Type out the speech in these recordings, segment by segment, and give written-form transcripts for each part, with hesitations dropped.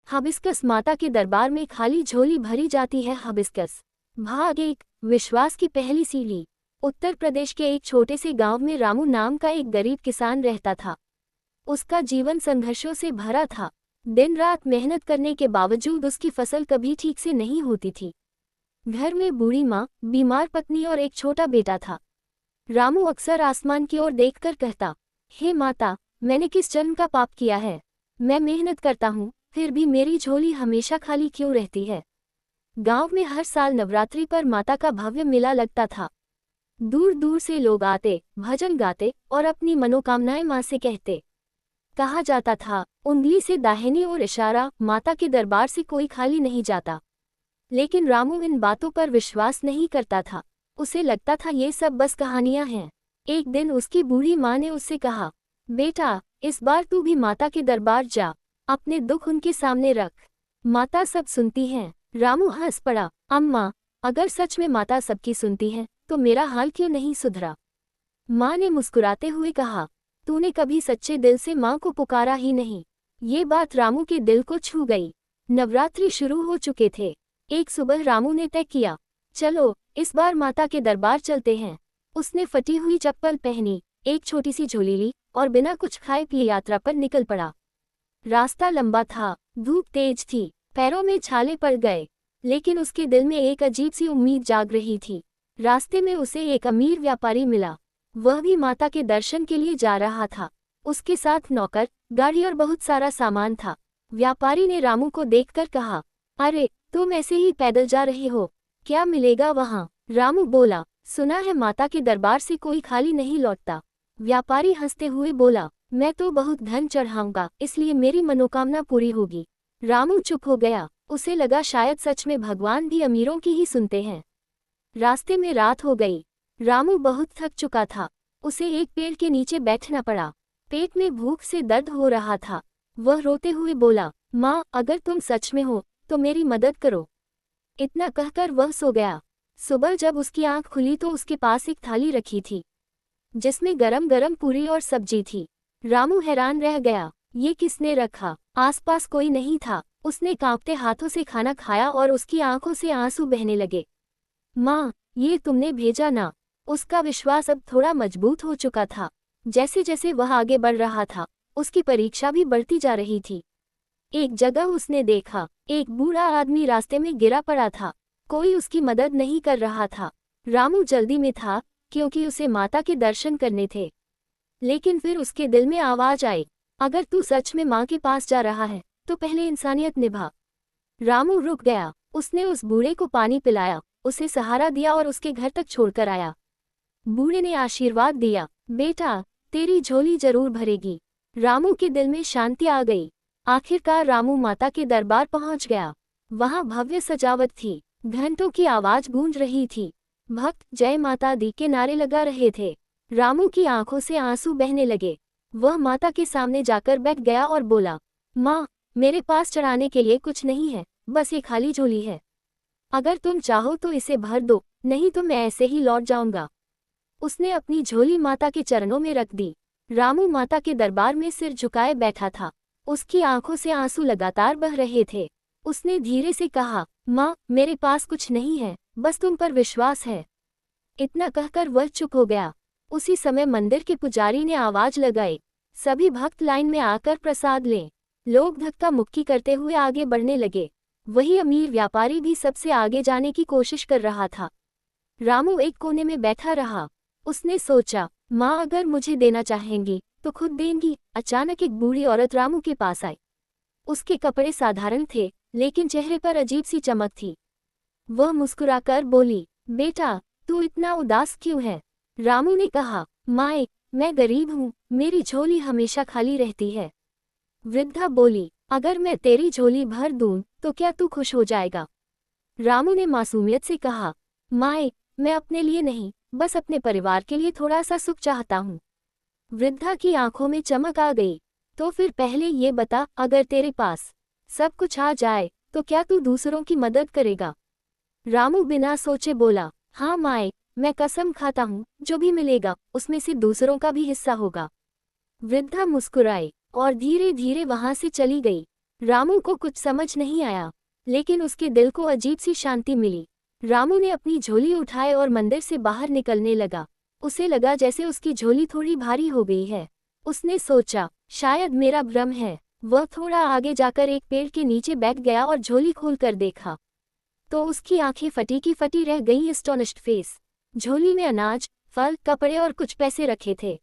Hibiscus माता के दरबार में खाली झोली भरी जाती है। हबिस्कस भाग 1 विश्वास की पहली सीढ़ी। उत्तर प्रदेश के एक छोटे से गांव में रामू नाम का एक गरीब किसान रहता था। उसका जीवन संघर्षों से भरा था। दिन रात मेहनत करने के बावजूद उसकी फसल कभी ठीक से नहीं होती थी। घर में बूढ़ी माँ, बीमार पत्नी और एक छोटा बेटा था। रामू अक्सर आसमान की ओर देखकर कहता, हे माता, मैंने किस जन्म का पाप किया है? मैं मेहनत करता हूँ, फिर भी मेरी झोली हमेशा खाली क्यों रहती है? गांव में हर साल नवरात्रि पर माता का भव्य मेला लगता था। दूर दूर से लोग आते, भजन गाते और अपनी मनोकामनाएं मां से कहते। कहा जाता था, उंगली से दाहिनी ओर इशारा, माता के दरबार से कोई खाली नहीं जाता। लेकिन रामू इन बातों पर विश्वास नहीं करता था। उसे लगता था ये सब बस कहानियां हैं। एक दिन उसकी बूढ़ी माँ ने उससे कहा, बेटा, इस बार तू भी माता के दरबार जा, अपने दुख उनके सामने रख, माता सब सुनती हैं। रामू हंस पड़ा, अम्मा, अगर सच में माता सबकी सुनती है तो मेरा हाल क्यों नहीं सुधरा? माँ ने मुस्कुराते हुए कहा, तूने कभी सच्चे दिल से माँ को पुकारा ही नहीं। ये बात रामू के दिल को छू गई। नवरात्रि शुरू हो चुके थे। एक सुबह रामू ने तय किया, चलो इस बार माता के दरबार चलते हैं। उसने फटी हुई चप्पल पहनी, एक छोटी सी झोली ली और बिना कुछ खाए पिए यात्रा पर निकल पड़ा। रास्ता लंबा था, धूप तेज थी, पैरों में छाले पड़ गए, लेकिन उसके दिल में एक अजीब सी उम्मीद जाग रही थी। रास्ते में उसे एक अमीर व्यापारी मिला। वह भी माता के दर्शन के लिए जा रहा था। उसके साथ नौकर, गाड़ी और बहुत सारा सामान था। व्यापारी ने रामू को देखकर कहा, अरे, तुम ऐसे ही पैदल जा रहे हो, क्या मिलेगा वहाँ? रामू बोला, सुना है माता के दरबार से कोई खाली नहीं लौटता। व्यापारी हंसते हुए बोला, मैं तो बहुत धन चढ़ाऊंगा, इसलिए मेरी मनोकामना पूरी होगी। रामू चुप हो गया। उसे लगा शायद सच में भगवान भी अमीरों की ही सुनते हैं। रास्ते में रात हो गई। रामू बहुत थक चुका था। उसे एक पेड़ के नीचे बैठना पड़ा। पेट में भूख से दर्द हो रहा था। वह रोते हुए बोला, माँ, अगर तुम सच में हो तो मेरी मदद करो। इतना कहकर वह सो गया। सुबह जब उसकी आंख खुली तो उसके पास एक थाली रखी थी, जिसमें गरम गरम पूरी और सब्जी थी। रामू हैरान रह गया, ये किसने रखा? आसपास कोई नहीं था। उसने कांपते हाथों से खाना खाया और उसकी आंखों से आंसू बहने लगे। माँ, ये तुमने भेजा ना? उसका विश्वास अब थोड़ा मजबूत हो चुका था। जैसे जैसे वह आगे बढ़ रहा था, उसकी परीक्षा भी बढ़ती जा रही थी। एक जगह उसने देखा, एक बूढ़ा आदमी रास्ते में गिरा पड़ा था। कोई उसकी मदद नहीं कर रहा था। रामू जल्दी में था, क्योंकि उसे माता के दर्शन करने थे। लेकिन फिर उसके दिल में आवाज आई, अगर तू सच में माँ के पास जा रहा है तो पहले इंसानियत निभा। रामू रुक गया। उसने उस बूढ़े को पानी पिलाया, उसे सहारा दिया और उसके घर तक छोड़कर आया। बूढ़े ने आशीर्वाद दिया, बेटा, तेरी झोली जरूर भरेगी। रामू के दिल में शांति आ गई। आखिरकार रामू माता के दरबार पहुंच गया। वहां भव्य सजावट थी, घंटों की आवाज गूंज रही थी। भक्त जय माता दी के नारे लगा रहे थे। रामू की आंखों से आंसू बहने लगे। वह माता के सामने जाकर बैठ गया और बोला, माँ, मेरे पास चढ़ाने के लिए कुछ नहीं है, बस ये खाली झोली है। अगर तुम चाहो तो इसे भर दो, नहीं तो मैं ऐसे ही लौट जाऊंगा। उसने अपनी झोली माता के चरणों में रख दी। रामू माता के दरबार में सिर झुकाए बैठा था। उसकी आंखों से आंसू लगातार बह रहे थे। उसने धीरे से कहा, माँ, मेरे पास कुछ नहीं है, बस तुम पर विश्वास है। इतना कहकर वह चुप हो गया। उसी समय मंदिर के पुजारी ने आवाज लगाई, सभी भक्त लाइन में आकर प्रसाद लें। लोग धक्का मुक्की करते हुए आगे बढ़ने लगे। वही अमीर व्यापारी भी सबसे आगे जाने की कोशिश कर रहा था। रामू एक कोने में बैठा रहा। उसने सोचा, माँ अगर मुझे देना चाहेंगी तो खुद देंगी। अचानक एक बूढ़ी औरत रामू के पास आई। उसके कपड़े साधारण थे, लेकिन चेहरे पर अजीब सी चमक थी। वह मुस्कुराकर बोली, बेटा, तू इतना उदास क्यों है? रामू ने कहा, माँ, मैं गरीब हूँ, मेरी झोली हमेशा खाली रहती है। वृद्धा बोली, अगर मैं तेरी झोली भर दूं तो क्या तू खुश हो जाएगा? रामू ने मासूमियत से कहा, माँ, मैं अपने लिए नहीं, बस अपने परिवार के लिए थोड़ा सा सुख चाहता हूँ। वृद्धा की आंखों में चमक आ गई। तो फिर पहले ये बता, अगर तेरे पास सब कुछ आ जाए तो क्या तू दूसरों की मदद करेगा? रामू बिना सोचे बोला, हाँ माँ, मैं कसम खाता हूँ, जो भी मिलेगा उसमें से दूसरों का भी हिस्सा होगा। वृद्धा मुस्कुराई और धीरे धीरे वहां से चली गई। रामू को कुछ समझ नहीं आया, लेकिन उसके दिल को अजीब सी शांति मिली। रामू ने अपनी झोली उठाई और मंदिर से बाहर निकलने लगा। उसे लगा जैसे उसकी झोली थोड़ी भारी हो गई है। उसने सोचा, शायद मेरा भ्रम है। वह थोड़ा आगे जाकर एक पेड़ के नीचे बैठ गया और झोली खोलकर देखा तो उसकी आंखें फटी की फटी रह गईं। Astonished face. झोली में अनाज, फल, कपड़े और कुछ पैसे रखे थे।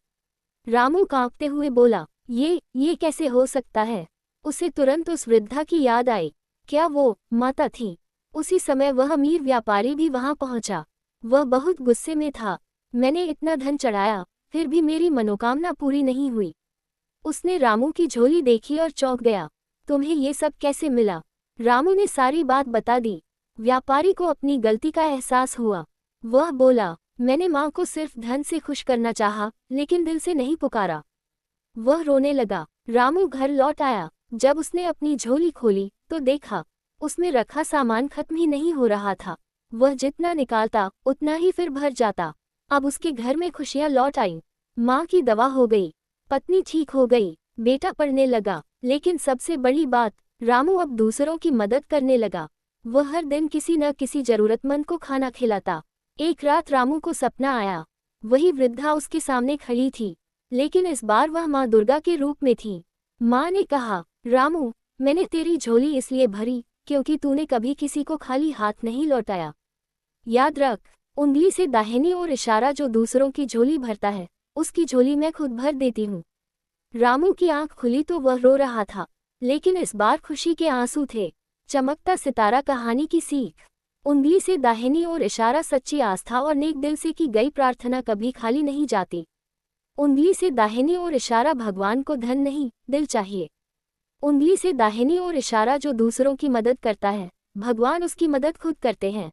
रामू कांपते हुए बोला, ये कैसे हो सकता है? उसे तुरंत उस वृद्धा की याद आई। क्या वो माता थी? उसी समय वह अमीर व्यापारी भी वहां पहुंचा। वह बहुत गुस्से में था। मैंने इतना धन चढ़ाया, फिर भी मेरी मनोकामना पूरी नहीं हुई। उसने रामू की झोली देखी और चौंक गया। तुम्हें ये सब कैसे मिला? रामू ने सारी बात बता दी। व्यापारी को अपनी गलती का एहसास हुआ। वह बोला, मैंने माँ को सिर्फ धन से खुश करना चाहा, लेकिन दिल से नहीं पुकारा। वह रोने लगा। रामू घर लौट आया। जब उसने अपनी झोली खोली तो देखा उसमें रखा सामान खत्म ही नहीं हो रहा था। वह जितना निकालता उतना ही फिर भर जाता। अब उसके घर में खुशियां लौट आईं। माँ की दवा हो गई, पत्नी ठीक हो गई, बेटा पढ़ने लगा, लेकिन सबसे बड़ी बात, रामू अब दूसरों की मदद करने लगा। वह हर दिन किसी न किसी जरूरतमंद को खाना खिलाता। एक रात रामू को सपना आया। वही वृद्धा उसके सामने खड़ी थी, लेकिन इस बार वह माँ दुर्गा के रूप में थी। माँ ने कहा, रामू, मैंने तेरी झोली इसलिए भरी क्योंकि तूने कभी किसी को खाली हाथ नहीं लौटाया। याद रख, उंगली से दाहिनी ओर इशारा जो दूसरों की झोली भरता है, उसकी झोली मैं खुद भर देती हूँ। रामू की आंख खुली तो वह रो रहा था, लेकिन इस बार खुशी के आंसू थे। चमकता सितारा कहानी की सीख। उंगली से दाहिनी ओर इशारा सच्ची आस्था और नेक दिल से की गई प्रार्थना कभी खाली नहीं जाती। उंगली से दाहिनी ओर इशारा भगवान को धन नहीं, दिल चाहिए। उंगली से दाहिनी ओर इशारा जो दूसरों की मदद करता है, भगवान उसकी मदद खुद करते हैं।